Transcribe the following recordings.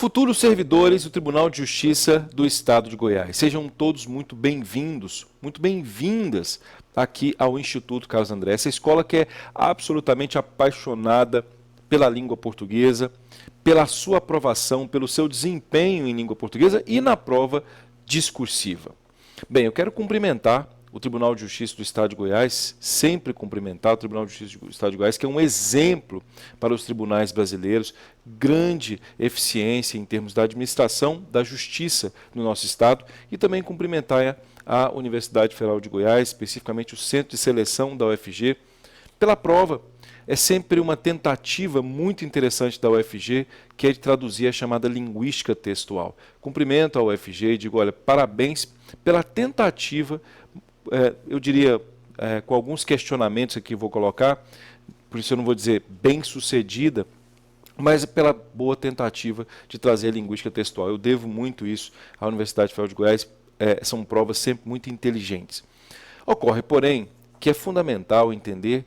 Futuros servidores do Tribunal de Justiça do Estado de Goiás, sejam todos muito bem-vindos, muito bem-vindas aqui ao Instituto Carlos André, essa escola que é absolutamente apaixonada pela língua portuguesa, pela sua aprovação, pelo seu desempenho em língua portuguesa e na prova discursiva. Bem, eu quero cumprimentar o Tribunal de Justiça do Estado de Goiás, sempre cumprimentar o Tribunal de Justiça do Estado de Goiás, que é um exemplo para os tribunais brasileiros, grande eficiência em termos da administração da justiça no nosso Estado, e também cumprimentar a Universidade Federal de Goiás, especificamente o Centro de Seleção da UFG, pela prova. É sempre uma tentativa muito interessante da UFG, que é de traduzir a chamada linguística textual. Cumprimento a UFG e digo, olha, parabéns pela tentativa, eu diria, com alguns questionamentos aqui vou colocar, por isso eu não vou dizer bem-sucedida, mas pela boa tentativa de trazer a linguística textual. Eu devo muito isso à Universidade Federal de Goiás, são provas sempre muito inteligentes. Ocorre, porém, que é fundamental entender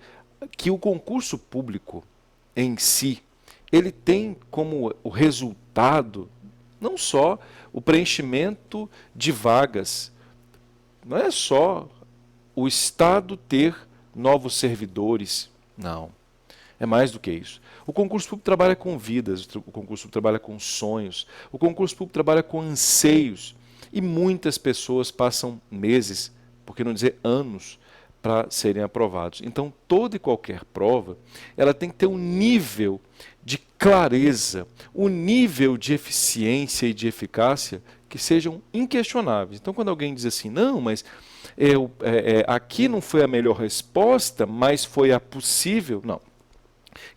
que o concurso público em si, ele tem como o resultado não só o preenchimento de vagas, não é só o Estado ter novos servidores, não. É mais do que isso. O concurso público trabalha com vidas, o concurso público trabalha com sonhos, o concurso público trabalha com anseios. E muitas pessoas passam meses, por que não dizer anos, para serem aprovados. Então, toda e qualquer prova, ela tem que ter um nível de clareza, um nível de eficiência e de eficácia que sejam inquestionáveis. Então, quando alguém diz assim, não, mas aqui não foi a melhor resposta, mas foi a possível, não.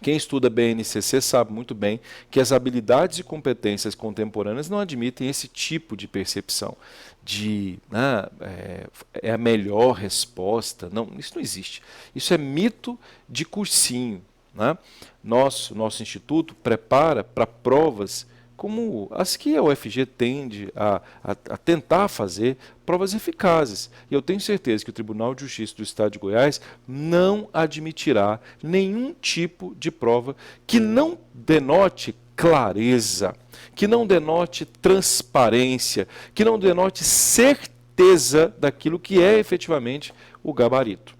Quem estuda BNCC sabe muito bem que as habilidades e competências contemporâneas não admitem esse tipo de percepção de é a melhor resposta. Não, isso não existe. Isso é mito de cursinho. Né? Nosso instituto prepara para provas como as que a UFG tende a tentar fazer, provas eficazes. E eu tenho certeza que o Tribunal de Justiça do Estado de Goiás não admitirá nenhum tipo de prova que não denote clareza, que não denote transparência, que não denote certeza daquilo que é efetivamente o gabarito.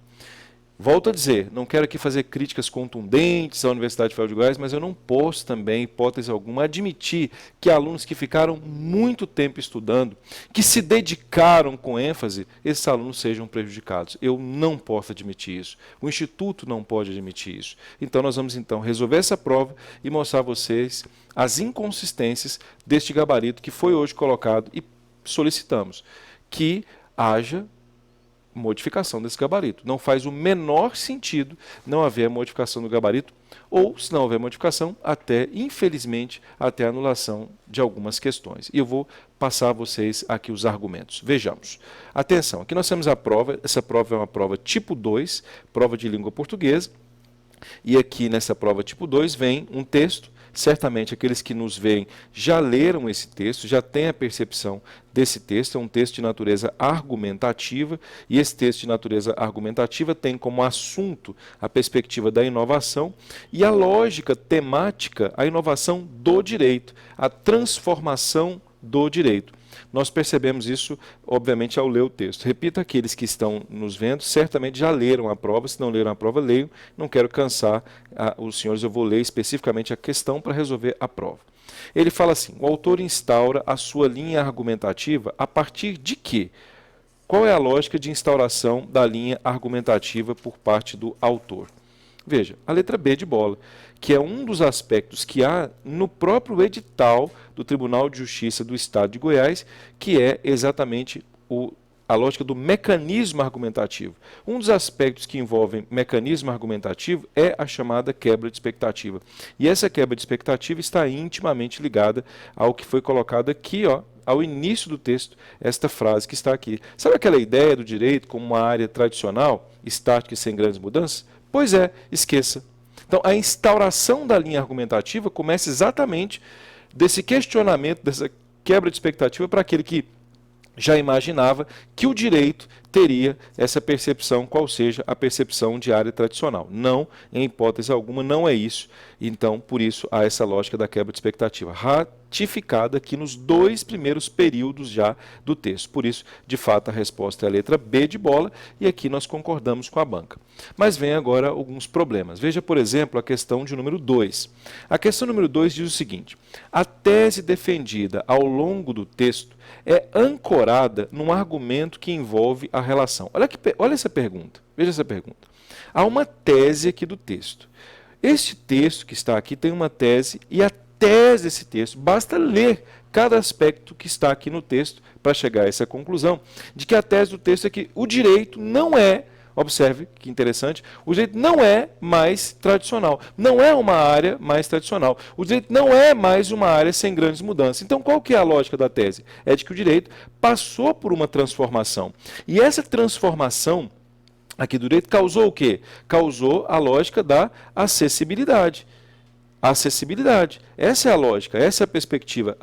Volto a dizer, não quero aqui fazer críticas contundentes à Universidade Federal de Goiás, mas eu não posso também, hipótese alguma, admitir que alunos que ficaram muito tempo estudando, que se dedicaram com ênfase, esses alunos sejam prejudicados. Eu não posso admitir isso. O Instituto não pode admitir isso. Então nós vamos então resolver essa prova e mostrar a vocês as inconsistências deste gabarito que foi hoje colocado e solicitamos que haja modificação desse gabarito. Não faz o menor sentido não haver modificação do gabarito, ou, se não houver modificação, infelizmente, até a anulação de algumas questões. E eu vou passar a vocês aqui os argumentos. Vejamos. Atenção, aqui nós temos a prova, essa prova é uma prova tipo 2, prova de língua portuguesa, e aqui nessa prova tipo 2 vem um texto. Certamente aqueles que nos veem já leram esse texto, já têm a percepção desse texto, é um texto de natureza argumentativa, e esse texto de natureza argumentativa tem como assunto a perspectiva da inovação e a lógica temática, a inovação do direito, a transformação do direito. Nós percebemos isso, obviamente, ao ler o texto. Repito, aqueles que estão nos vendo, certamente já leram a prova, se não leram a prova, leiam. Não quero cansar os senhores, eu vou ler especificamente a questão para resolver a prova. Ele fala assim, o autor instaura a sua linha argumentativa a partir de quê? Qual é a lógica de instauração da linha argumentativa por parte do autor? Veja, a letra B de bola, que é um dos aspectos que há no próprio edital do Tribunal de Justiça do Estado de Goiás, que é exatamente a lógica do mecanismo argumentativo. Um dos aspectos que envolvem mecanismo argumentativo é a chamada quebra de expectativa. E essa quebra de expectativa está intimamente ligada ao que foi colocado aqui, ao início do texto, esta frase que está aqui. Sabe aquela ideia do direito como uma área tradicional, estática e sem grandes mudanças? Pois é, esqueça. Então, a instauração da linha argumentativa começa exatamente desse questionamento, dessa quebra de expectativa para aquele que já imaginava que o direito teria essa percepção, qual seja a percepção de área tradicional. Não, em hipótese alguma, não é isso. Então, por isso, há essa lógica da quebra de expectativa, ratificada aqui nos 2 primeiros períodos já do texto. Por isso, de fato, a resposta é a letra B de bola, e aqui nós concordamos com a banca. Mas vem agora alguns problemas. Veja, por exemplo, a questão de número 2. A questão número 2 diz o seguinte: a tese defendida ao longo do texto é ancorada num argumento que envolve a relação. Olha essa pergunta, veja essa pergunta. Há uma tese aqui do texto. Este texto que está aqui tem uma tese, e a tese desse texto, basta ler cada aspecto que está aqui no texto para chegar a essa conclusão, de que a tese do texto é que o direito não é, observe que interessante, o direito não é mais tradicional, não é uma área mais tradicional, o direito não é mais uma área sem grandes mudanças. Então, qual que é a lógica da tese? É de que o direito passou por uma transformação, e essa transformação aqui do direito causou o quê? Causou a lógica da acessibilidade. Acessibilidade. Essa é a lógica, essa é a perspectiva.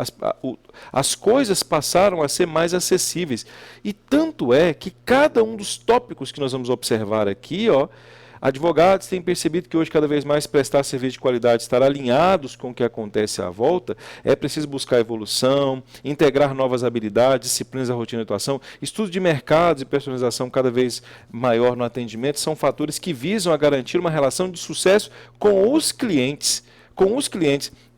As coisas passaram a ser mais acessíveis. E tanto é que cada um dos tópicos que nós vamos observar aqui, advogados têm percebido que hoje cada vez mais prestar serviço de qualidade, estar alinhados com o que acontece à volta, é preciso buscar evolução, integrar novas habilidades, disciplinas da rotina de atuação, estudo de mercados e personalização cada vez maior no atendimento, são fatores que visam a garantir uma relação de sucesso com os clientes.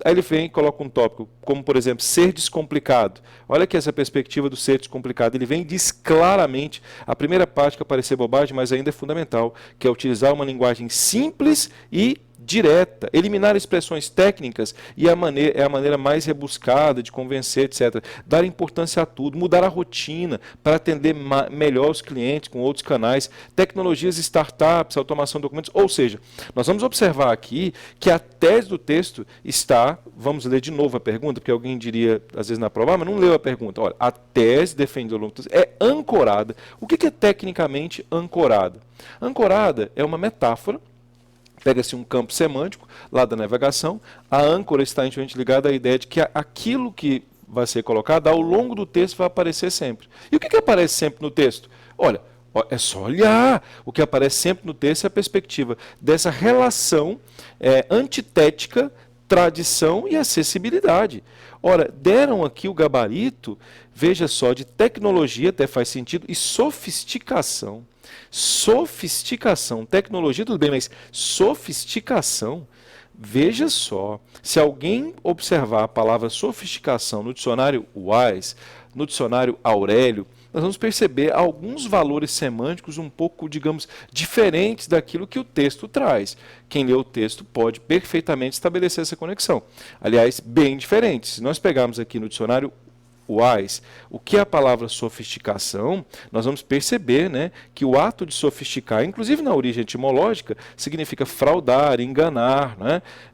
Aí ele vem e coloca um tópico, como por exemplo, ser descomplicado. Olha aqui essa perspectiva do ser descomplicado. Ele vem e diz claramente, a primeira parte que parecer bobagem, mas ainda é fundamental, que é utilizar uma linguagem simples e direta, eliminar expressões técnicas é a maneira mais rebuscada de convencer, etc. Dar importância a tudo, mudar a rotina para atender melhor os clientes com outros canais, tecnologias, startups, automação de documentos, ou seja, nós vamos observar aqui que a tese do texto está, vamos ler de novo a pergunta, porque alguém diria, às vezes na prova, mas não leu a pergunta. Olha, a tese defendida ao longo do texto é ancorada. O que é tecnicamente ancorada? Ancorada é uma metáfora. Pega-se um campo semântico lá da navegação, a âncora está intimamente ligada à ideia de que aquilo que vai ser colocado ao longo do texto vai aparecer sempre. E o que aparece sempre no texto? Olha, é só olhar. O que aparece sempre no texto é a perspectiva dessa relação antitética, tradição e acessibilidade. Ora, deram aqui o gabarito, veja só, de tecnologia, até faz sentido, e sofisticação. Sofisticação, tecnologia tudo bem, mas sofisticação, veja só, se alguém observar a palavra sofisticação no dicionário Wise, no dicionário Aurélio, nós vamos perceber alguns valores semânticos um pouco, digamos, diferentes daquilo que o texto traz. Quem lê o texto pode perfeitamente estabelecer essa conexão. Aliás, bem diferentes. Se nós pegarmos aqui no dicionário Wise, o que é a palavra sofisticação, nós vamos perceber, que o ato de sofisticar, inclusive na origem etimológica, significa fraudar, enganar,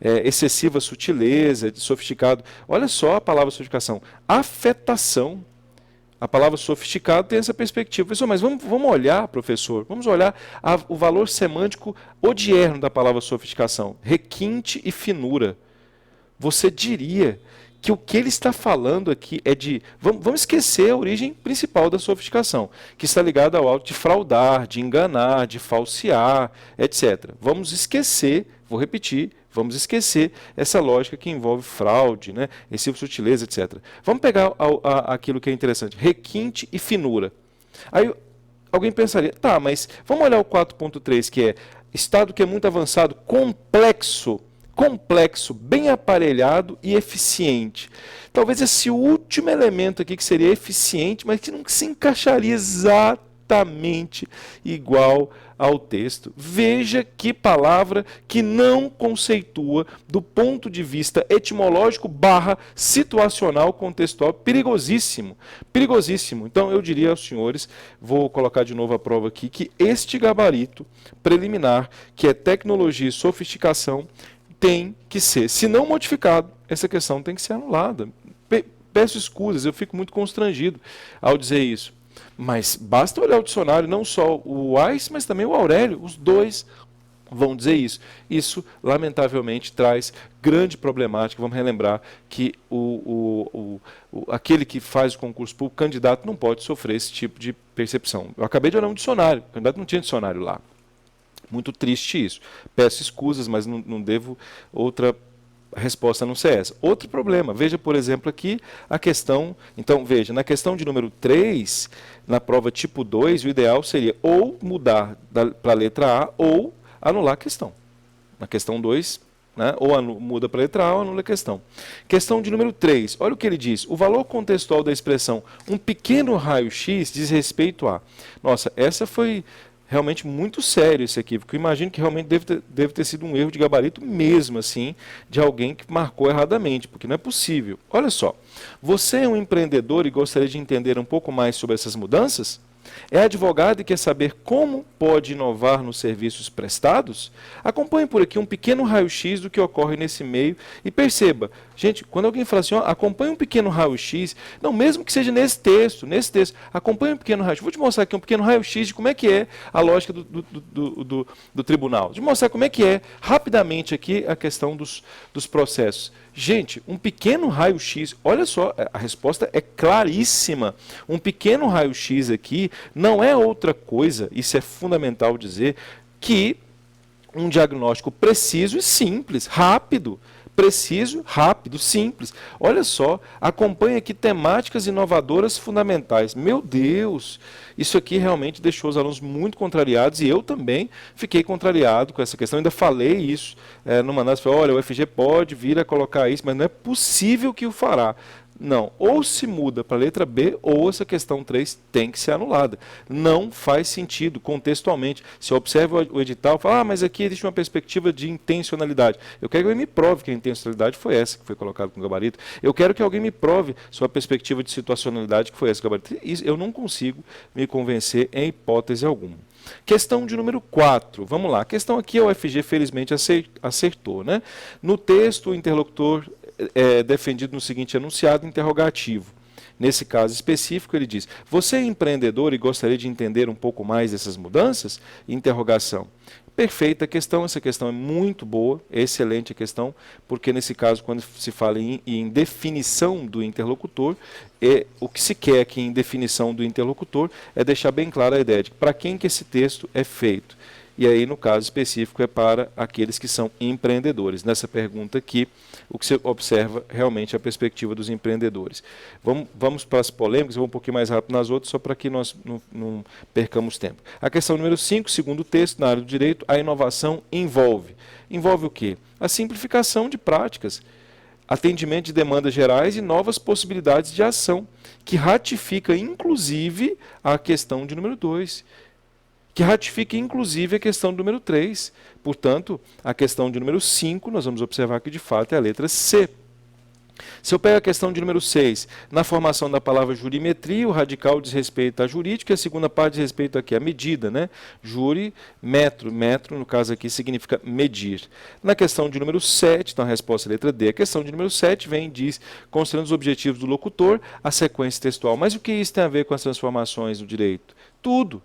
excessiva sutileza, sofisticado. Olha só a palavra sofisticação, afetação. A palavra sofisticado tem essa perspectiva. Professor, mas vamos olhar, professor, vamos olhar o valor semântico odierno da palavra sofisticação, requinte e finura. Você diria que o que ele está falando aqui é de... Vamos esquecer a origem principal da sofisticação, que está ligada ao ato de fraudar, de enganar, de falsear, etc. Vamos esquecer, vou repetir, vamos esquecer essa lógica que envolve fraude, excessiva sutileza, etc. Vamos pegar aquilo que é interessante, requinte e finura. Aí alguém pensaria, tá, mas vamos olhar o 4.3, que é estado que é muito avançado, complexo, bem aparelhado e eficiente. Talvez esse último elemento aqui que seria eficiente, mas que não se encaixaria exatamente igual ao texto. Veja que palavra que não conceitua do ponto de vista etimológico / situacional contextual. Perigosíssimo, perigosíssimo. Então eu diria aos senhores, vou colocar de novo a prova aqui, que este gabarito preliminar, que é tecnologia e sofisticação, tem que ser, se não modificado, essa questão tem que ser anulada. Peço escusas, eu fico muito constrangido ao dizer isso. Mas basta olhar o dicionário, não só o Wise, mas também o Aurélio, os dois vão dizer isso. Isso, lamentavelmente, traz grande problemática. Vamos relembrar que aquele que faz o concurso público, o candidato não pode sofrer esse tipo de percepção. Eu acabei de olhar um dicionário, o candidato não tinha dicionário lá. Muito triste isso. Peço escusas, mas não devo outra resposta a não ser essa. Outro problema, veja, por exemplo, aqui a questão, então veja, na questão de número 3, na prova tipo 2, o ideal seria ou mudar para a letra A ou anular a questão. Na questão 2, né, ou muda para a letra A ou anula a questão. Questão de número 3, olha o que ele diz. O valor contextual da expressão um pequeno raio-x diz respeito a... Nossa, essa foi realmente muito sério esse equívoco. Eu imagino que realmente deve ter sido um erro de gabarito mesmo, assim, de alguém que marcou erradamente, porque não é possível. Olha só, você é um empreendedor e gostaria de entender um pouco mais sobre essas mudanças? É advogado e quer saber como pode inovar nos serviços prestados? Acompanhe por aqui um pequeno raio-x do que ocorre nesse meio e perceba, gente, quando alguém fala assim, ó, acompanhe um pequeno raio-x, não, mesmo que seja nesse texto, acompanhe um pequeno raio-x. Vou te mostrar aqui um pequeno raio-x de como é que é a lógica do tribunal. De mostrar como é que é, rapidamente aqui, a questão dos processos. Gente, um pequeno raio-x, olha só, a resposta é claríssima. Um pequeno raio-x aqui não é outra coisa, isso é fundamental dizer, que um diagnóstico preciso e simples, rápido. Preciso, rápido, simples. Olha só, acompanha aqui temáticas inovadoras fundamentais. Meu Deus, isso aqui realmente deixou os alunos muito contrariados e eu também fiquei contrariado com essa questão. Ainda falei isso numa análise, falei, olha, o UFG pode vir a colocar isso, mas não é possível que o fará. Não, ou se muda para a letra B, ou essa questão 3 tem que ser anulada. Não faz sentido, contextualmente. Se eu observo o edital, falo, mas aqui existe uma perspectiva de intencionalidade. Eu quero que alguém me prove que a intencionalidade foi essa que foi colocada com o gabarito. Eu quero que alguém me prove sua perspectiva de situacionalidade que foi essa gabarito. Isso, eu não consigo me convencer em hipótese alguma. Questão de número 4, vamos lá. A questão aqui a UFG felizmente acertou, né? No texto, o interlocutor é defendido no seguinte enunciado interrogativo. Nesse caso específico, ele diz, você é empreendedor e gostaria de entender um pouco mais dessas mudanças? Interrogação. Perfeita questão, essa questão é muito boa, excelente a questão, porque nesse caso, quando se fala em definição do interlocutor, o que se quer aqui em definição do interlocutor é deixar bem clara a ideia de para quem que esse texto é feito. E aí, no caso específico, é para aqueles que são empreendedores. Nessa pergunta aqui, o que você observa realmente é a perspectiva dos empreendedores. Vamos para as polêmicas, eu vou um pouquinho mais rápido nas outras, só para que nós não percamos tempo. A questão número 5, segundo o texto, na área do direito, a inovação envolve. Envolve o quê? A simplificação de práticas, atendimento de demandas gerais e novas possibilidades de ação, que ratifica, inclusive, a questão de número 2. Que ratifica, inclusive, a questão do número 3. Portanto, a questão de número 5, nós vamos observar que, de fato, é a letra C. Se eu pego a questão de número 6, na formação da palavra jurimetria, o radical diz respeito a jurídico, e a segunda parte diz respeito aqui à medida, né? Júri, metro, no caso aqui, significa medir. Na questão de número 7, então a resposta é a letra D. A questão de número 7 vem e diz, considerando os objetivos do locutor, a sequência textual. Mas o que isso tem a ver com as transformações no direito? Tudo.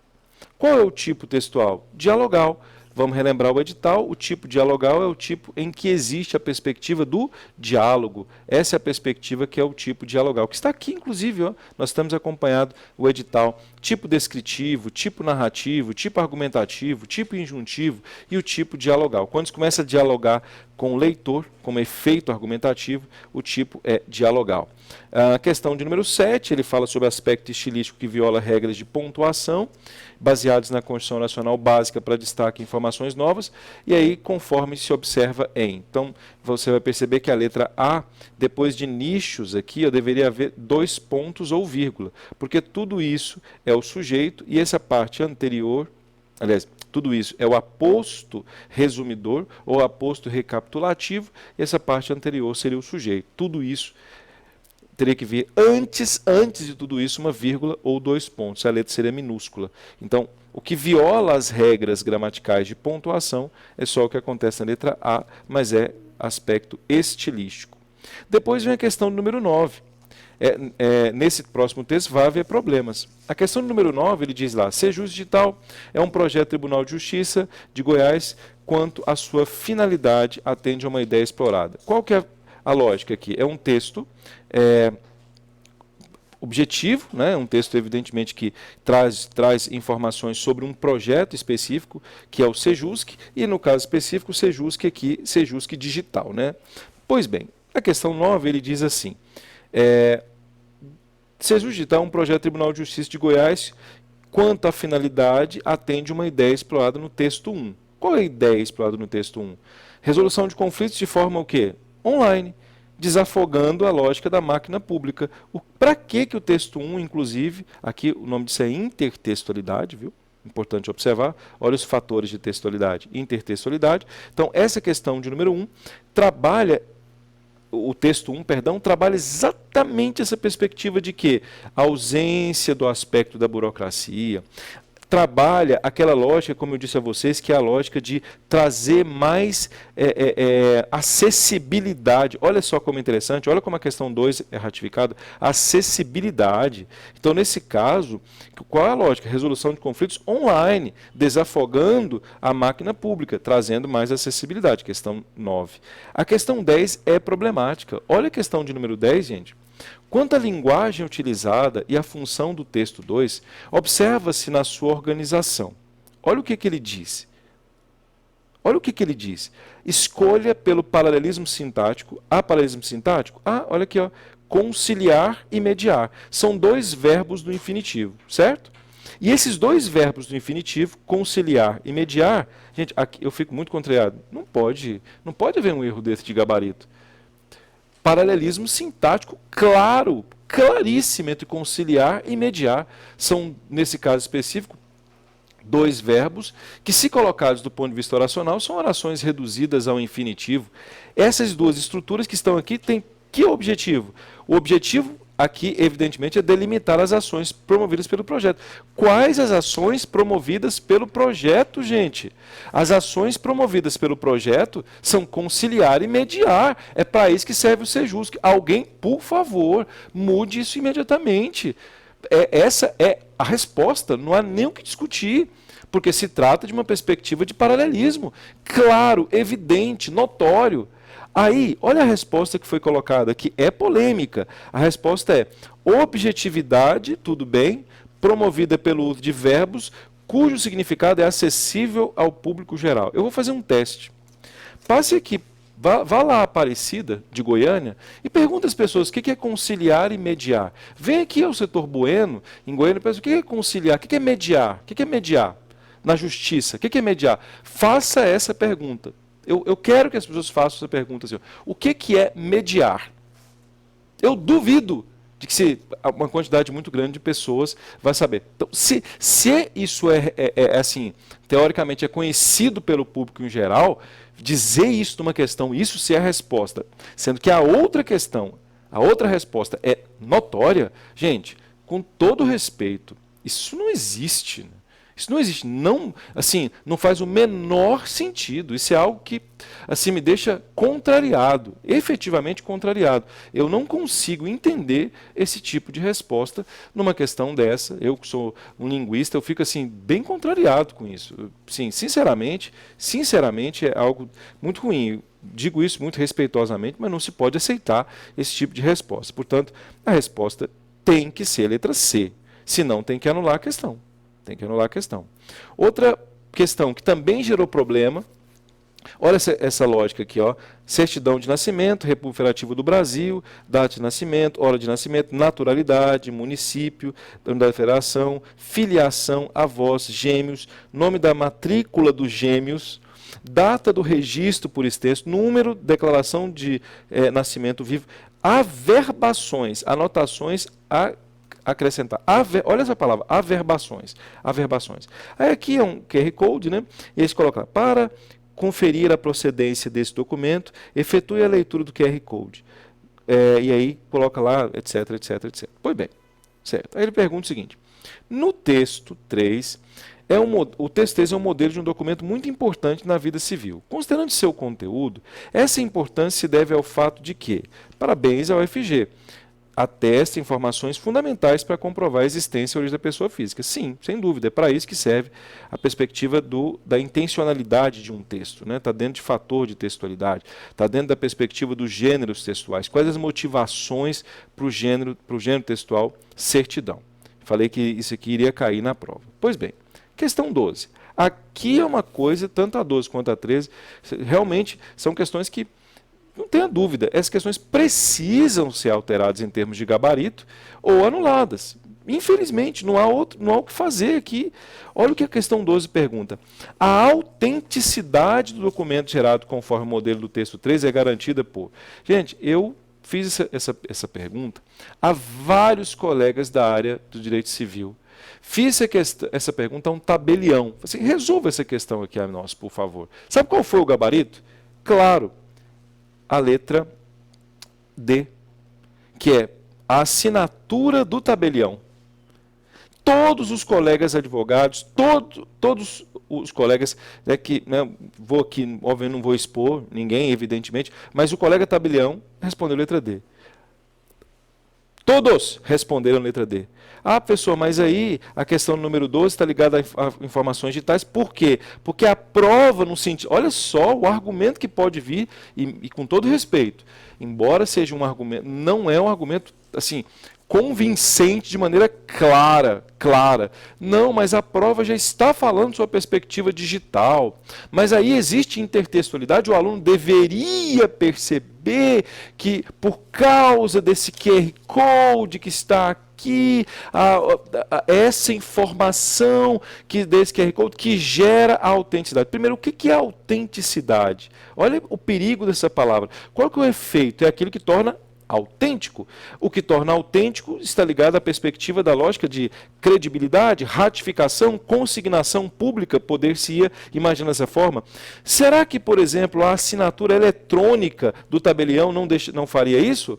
Qual é o tipo textual? Dialogal. Vamos relembrar o edital, o tipo dialogal é o tipo em que existe a perspectiva do diálogo. Essa é a perspectiva que é o tipo dialogal, que está aqui, inclusive, ó, nós estamos acompanhando o edital, tipo descritivo, tipo narrativo, tipo argumentativo, tipo injuntivo e o tipo dialogal. Quando se começa a dialogar com o leitor, como efeito argumentativo, o tipo é dialogal. A questão de número 7, ele fala sobre aspecto estilístico que viola regras de pontuação, baseados na Constituição Nacional Básica para destaque informações novas, e aí conforme se observa em. Então, você vai perceber que a letra A, depois de nichos aqui, deveria haver 2 pontos ou vírgula, porque tudo isso é o sujeito e essa parte anterior, aliás, tudo isso é o aposto resumidor ou aposto recapitulativo, e essa parte anterior seria o sujeito. Tudo isso teria que vir antes de tudo isso, uma vírgula ou 2 pontos. A letra seria minúscula. Então, o que viola as regras gramaticais de pontuação é só o que acontece na letra A, mas é aspecto estilístico. Depois vem a questão número 9. nesse próximo texto vai haver problemas. A questão número 9, ele diz lá, Sejus Digital é um projeto do Tribunal de Justiça de Goiás quanto à sua finalidade atende a uma ideia explorada. Qual que é a lógica aqui? É um texto objetivo, né? Um texto evidentemente que traz informações sobre um projeto específico, que é o Sejusc, e no caso específico o Sejusc aqui, Sejusc Digital, né? Pois bem, a questão 9 ele diz assim, Sejusc Digital é um projeto do Tribunal de Justiça de Goiás, quanto à finalidade atende uma ideia explorada no texto 1. Qual é a ideia explorada no texto 1? Resolução de conflitos de forma o quê? Online, desafogando a lógica da máquina pública. Para que o texto 1, inclusive, aqui o nome disso é intertextualidade, viu? Importante observar, olha os fatores de textualidade, intertextualidade. Então, essa questão de número 1 trabalha, o texto 1, perdão, trabalha exatamente essa perspectiva de que a ausência do aspecto da burocracia, trabalha aquela lógica, como eu disse a vocês, que é a lógica de trazer mais acessibilidade. Olha só como é interessante, olha como a questão 2 é ratificada, acessibilidade. Então, nesse caso, qual é a lógica? Resolução de conflitos online, desafogando a máquina pública, trazendo mais acessibilidade, questão 9. A questão 10 é problemática. Olha a questão de número 10, gente. Quanto à linguagem utilizada e à função do texto 2, observa-se na sua organização. Olha o que ele diz. Olha o que ele diz. Escolha pelo paralelismo sintático. Há paralelismo sintático? Olha aqui, ó, conciliar e mediar. São dois verbos do infinitivo, certo? E esses dois verbos do infinitivo, conciliar e mediar, gente, aqui eu fico muito contrariado. Não pode haver um erro desse de gabarito. Paralelismo sintático claro, claríssimo entre conciliar e mediar. São, nesse caso específico, dois verbos que, se colocados do ponto de vista oracional, são orações reduzidas ao infinitivo. Essas duas estruturas que estão aqui têm que objetivo? O objetivo aqui, evidentemente, é delimitar as ações promovidas pelo projeto. Quais as ações promovidas pelo projeto, gente? As ações promovidas pelo projeto são conciliar e mediar. É para isso que serve o Sejusc. Alguém, por favor, mude isso imediatamente. Essa é a resposta, não há nem o que discutir, porque se trata de uma perspectiva de paralelismo. Claro, evidente, notório. Aí, olha a resposta que foi colocada, que é polêmica. A resposta é objetividade, tudo bem, promovida pelo uso de verbos, cujo significado é acessível ao público geral. Eu vou fazer um teste. Passe aqui, vá lá a Aparecida, de Goiânia, e pergunta às pessoas o que é conciliar e mediar. Vem aqui ao setor Bueno, em Goiânia, e pergunta o que é conciliar, o que é mediar, o que é mediar na justiça, o que é mediar. Faça essa pergunta. Eu quero que as pessoas façam essa pergunta assim, o que é mediar? Eu duvido de que uma quantidade muito grande de pessoas vai saber. Então, se isso assim, teoricamente é conhecido pelo público em geral, dizer isso numa questão, isso se é a resposta, sendo que a outra questão, a outra resposta é notória, gente, com todo respeito, isso não existe, né? Isso não existe, não faz o menor sentido. Isso é algo que assim, me deixa contrariado, efetivamente contrariado. Eu não consigo entender esse tipo de resposta numa questão dessa. Eu que sou um linguista, eu fico assim, bem contrariado com isso. Sim, sinceramente é algo muito ruim. Digo isso muito respeitosamente, mas não se pode aceitar esse tipo de resposta. Portanto, a resposta tem que ser a letra C, senão tem que anular a questão. Tem que anular a questão. Outra questão que também gerou problema, olha essa lógica aqui, ó, certidão de nascimento, República Federativa do Brasil, data de nascimento, hora de nascimento, naturalidade, município, da unidade da federação, filiação, avós, gêmeos, nome da matrícula dos gêmeos, data do registro por extenso, número, declaração de nascimento vivo, averbações, anotações acrescentar. Olha essa palavra, averbações. Aí aqui é um QR Code, né? E eles colocam, para conferir a procedência desse documento, efetue a leitura do QR Code. E aí coloca lá, etc, etc, etc. Pois bem, certo. Aí ele pergunta o seguinte, no texto 3, o texto 3 é um modelo de um documento muito importante na vida civil. Considerando seu conteúdo, essa importância se deve ao fato de que, parabéns ao UFG, atesta informações fundamentais para comprovar a existência e a origem da pessoa física. Sim, sem dúvida, é para isso que serve a perspectiva da intencionalidade de um texto. Está dentro de fator de textualidade, está dentro da perspectiva dos gêneros textuais. Quais as motivações para o gênero textual certidão? Falei que isso aqui iria cair na prova. Pois bem, questão 12. Aqui é uma coisa, tanto a 12 quanto a 13, realmente são questões que, não tenha dúvida, essas questões precisam ser alteradas em termos de gabarito ou anuladas. Infelizmente, não há o que fazer aqui. Olha o que a questão 12 pergunta. A autenticidade do documento gerado conforme o modelo do texto 13 é garantida por... Gente, eu fiz essa pergunta a vários colegas da área do direito civil. Fiz essa pergunta a um tabelião. Assim, resolva essa questão aqui a nós, por favor. Sabe qual foi o gabarito? Claro, a letra D, que é a assinatura do tabelião. Todos os colegas advogados, todos os colegas, vou aqui, óbvio, não vou expor ninguém, evidentemente, mas o colega tabelião respondeu letra D. Todos responderam letra D. Ah, professor, mas aí a questão número 12 está ligada a informações digitais. Por quê? Porque a prova no sentido... Olha só o argumento que pode vir, e com todo respeito, embora seja um argumento, não é um argumento assim convincente de maneira clara. Não, mas a prova já está falando sobre a perspectiva digital. Mas aí existe intertextualidade, o aluno deveria perceber que por causa desse QR Code que está aqui, essa informação desse QR Code que gera a autenticidade. Primeiro, o que é autenticidade? Olha o perigo dessa palavra. Qual que é o efeito? É aquilo que torna autêntico. O que torna autêntico está ligado à perspectiva da lógica de credibilidade, ratificação, consignação pública, poder-se-ia imaginar dessa forma. Será que, por exemplo, a assinatura eletrônica do tabelião não faria isso?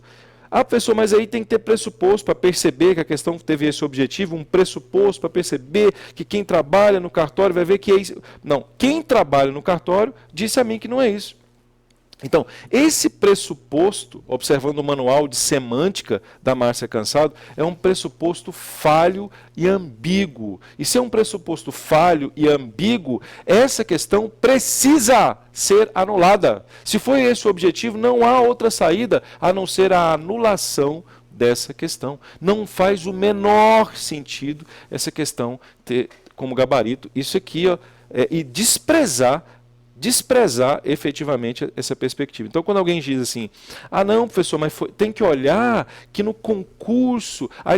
Ah, professor, mas aí tem que ter pressuposto para perceber que a questão teve esse objetivo, um pressuposto para perceber que quem trabalha no cartório vai ver que é isso. Não, quem trabalha no cartório disse a mim que não é isso. Então, esse pressuposto, observando o manual de semântica da Márcia Cansado, é um pressuposto falho e ambíguo. E se é um pressuposto falho e ambíguo, essa questão precisa ser anulada. Se foi esse o objetivo, não há outra saída a não ser a anulação dessa questão. Não faz o menor sentido essa questão ter como gabarito isso aqui, e desprezar efetivamente essa perspectiva. Então, quando alguém diz assim, ah não, professor, mas tem que olhar que no concurso a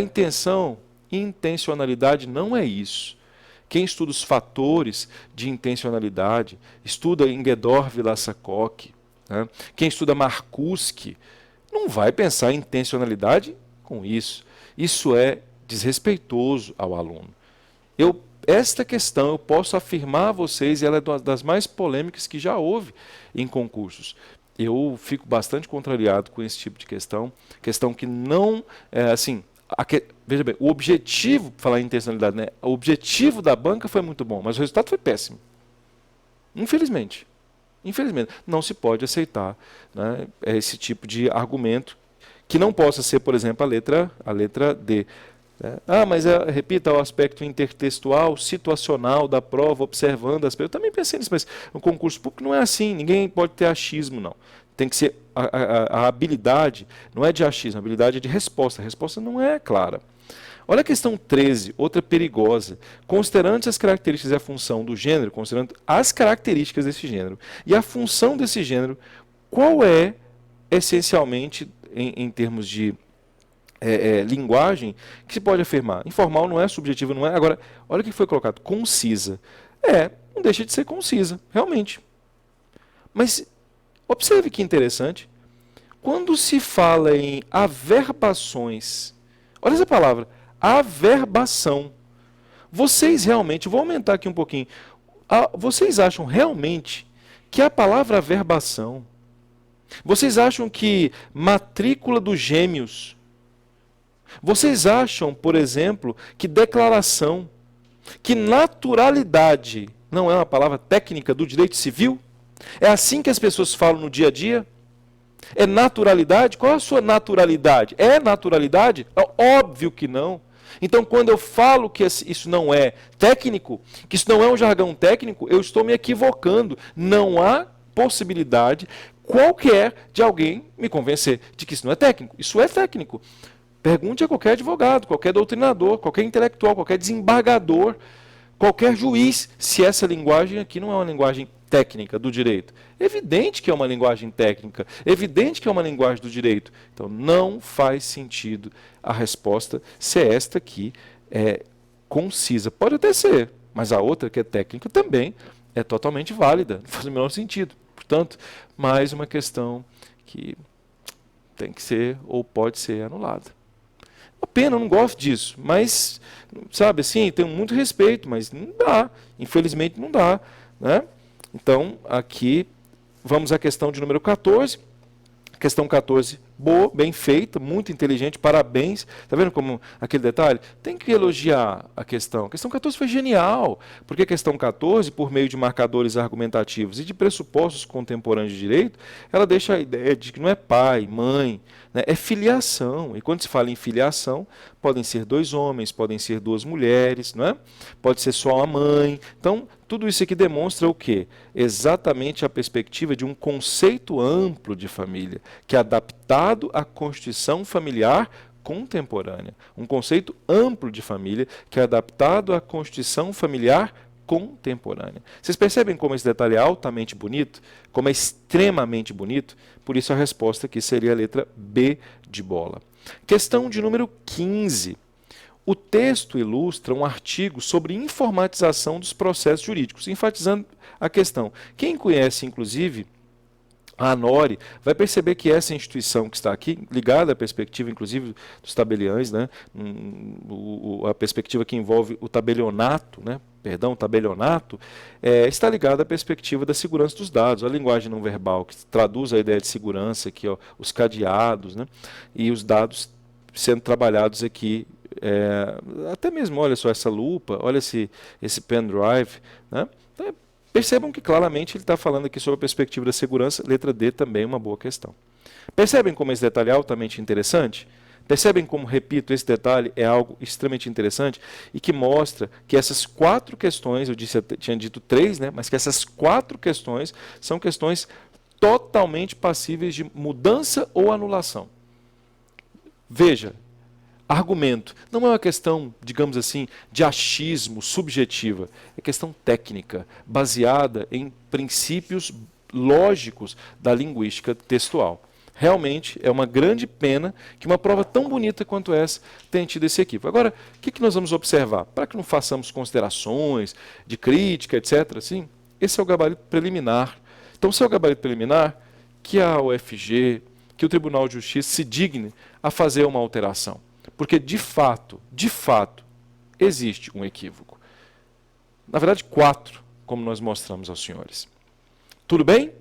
intencionalidade não é isso. Quem estuda os fatores de intencionalidade, estuda Ingeborg Vlassakoff, né? Quem estuda Marcuse, não vai pensar em intencionalidade com isso. Isso é desrespeitoso ao aluno. Esta questão eu posso afirmar a vocês, e ela é das mais polêmicas que já houve em concursos. Eu fico bastante contrariado com esse tipo de questão que não, veja bem, o objetivo, falar em intencionalidade, né, o objetivo da banca foi muito bom, mas o resultado foi péssimo. Infelizmente, não se pode aceitar, né, esse tipo de argumento, que não possa ser, por exemplo, a letra D. Ah, mas repita o aspecto intertextual, situacional da prova, observando as... Eu também pensei nisso, mas no concurso público não é assim, ninguém pode ter achismo, não. Tem que ser a habilidade, não é de achismo, a habilidade é de resposta. A resposta não é clara. Olha a questão 13, outra perigosa. Considerando as características e a função do gênero, considerando as características desse gênero e a função desse gênero, qual é, essencialmente, em termos de linguagem, que se pode afirmar? Informal não é, subjetivo não é. Agora, olha o que foi colocado, concisa. Não deixa de ser concisa, realmente. Mas, observe que interessante, quando se fala em averbações, olha essa palavra, averbação. Vocês realmente, vou aumentar aqui um pouquinho, vocês acham realmente que a palavra averbação, vocês acham que matrícula dos gêmeos, vocês acham, por exemplo, que declaração, que naturalidade não é uma palavra técnica do direito civil? É assim que as pessoas falam no dia a dia? É naturalidade? Qual é a sua naturalidade? É naturalidade? É óbvio que não. Então, quando eu falo que isso não é técnico, que isso não é um jargão técnico, eu estou me equivocando. Não há possibilidade qualquer de alguém me convencer de que isso não é técnico. Isso é técnico. Pergunte a qualquer advogado, qualquer doutrinador, qualquer intelectual, qualquer desembargador, qualquer juiz, se essa linguagem aqui não é uma linguagem técnica do direito. Evidente que é uma linguagem técnica, evidente que é uma linguagem do direito. Então, não faz sentido a resposta ser esta aqui, concisa. Pode até ser, mas a outra, que é técnica, também é totalmente válida, não faz o menor sentido. Portanto, mais uma questão que tem que ser ou pode ser anulada. Uma pena, eu não gosto disso, mas, sabe, assim, tenho muito respeito, mas não dá, infelizmente não dá, né? Então, aqui, vamos à questão de número 14. Questão 14, boa, bem feita, muito inteligente, parabéns. Está vendo como aquele detalhe? Tem que elogiar a questão. A questão 14 foi genial, porque a questão 14, por meio de marcadores argumentativos e de pressupostos contemporâneos de direito, ela deixa a ideia de que não é pai, mãe, né, é filiação. E quando se fala em filiação, podem ser dois homens, podem ser duas mulheres, não é? Pode ser só a mãe. Então, tudo isso aqui demonstra o quê? Exatamente a perspectiva de um conceito amplo de família, que é adaptado à constituição familiar contemporânea. Um conceito amplo de família, que é adaptado à constituição familiar contemporânea. Vocês percebem como esse detalhe é altamente bonito? Como é extremamente bonito? Por isso a resposta aqui seria a letra B de bola. Questão de número 15. O texto ilustra um artigo sobre informatização dos processos jurídicos, enfatizando a questão. Quem conhece, inclusive, a ANORE, vai perceber que essa instituição que está aqui, ligada à perspectiva, inclusive, dos tabeliães, né, a perspectiva que envolve o tabelionato, né, perdão, tabelionato, está ligada à perspectiva da segurança dos dados, a linguagem não verbal, que traduz a ideia de segurança, aqui, ó, os cadeados, né, e os dados sendo trabalhados aqui, até mesmo, olha só essa lupa, olha esse pendrive, né? Então, percebam que claramente ele está falando aqui sobre a perspectiva da segurança, letra D também é uma boa questão. Percebem como esse detalhe é altamente interessante? Percebem como, repito, esse detalhe é algo extremamente interessante e que mostra que essas 4 questões, eu tinha dito 3, né? Mas que essas 4 questões são questões totalmente passíveis de mudança ou anulação. Veja, argumento não é uma questão, digamos assim, de achismo subjetiva, é questão técnica, baseada em princípios lógicos da linguística textual. Realmente é uma grande pena que uma prova tão bonita quanto essa tenha tido esse equívoco. Agora, o que nós vamos observar? Para que não façamos considerações de crítica, etc., assim, esse é o gabarito preliminar. Então, se é o gabarito preliminar, que a UFG, que o Tribunal de Justiça se digne a fazer uma alteração. Porque, de fato, existe um equívoco. Na verdade, 4, como nós mostramos aos senhores. Tudo bem?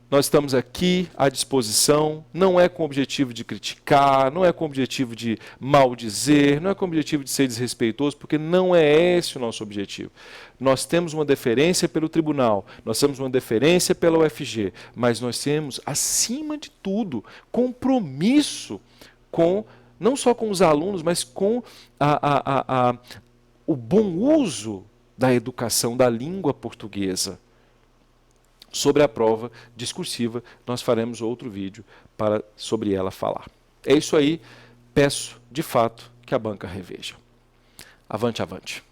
Nós estamos aqui à disposição, não é com o objetivo de criticar, não é com o objetivo de maldizer, não é com o objetivo de ser desrespeitoso, porque não é esse o nosso objetivo. Nós temos uma deferência pelo tribunal, nós temos uma deferência pela UFG, mas nós temos, acima de tudo, compromisso com, não só com os alunos, mas com o bom uso da educação da língua portuguesa. Sobre a prova discursiva, nós faremos outro vídeo para sobre ela falar. É isso aí, peço de fato que a banca reveja. Avante, avante.